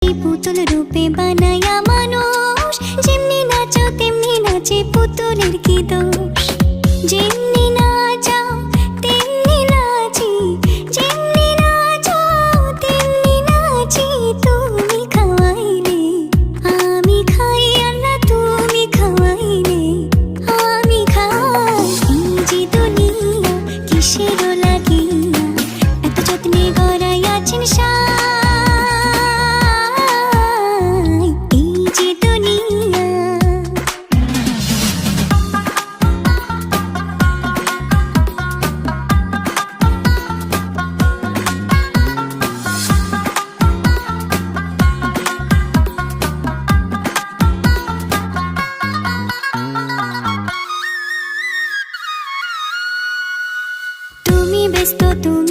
কি পুতুল রূপে বানায়া মানুষ, যেমনি নাচো তেমনি নাচে পুতুলের কি দোষ। যেমনি নাচাও তেমনি নাচি, যেমনি নাচো তেমনি নাচি। তুমি খাওয়াইলে আমি খাই, আল্লাহ তুমি খাওয়াইলে আমি খাই। এই যে দুনিয়া কিসের লাগিয়া এত যত্নে গড়াইয়াছেন সাই। এই যে দুনিয়া তুমি ব্যস্ত, তুমি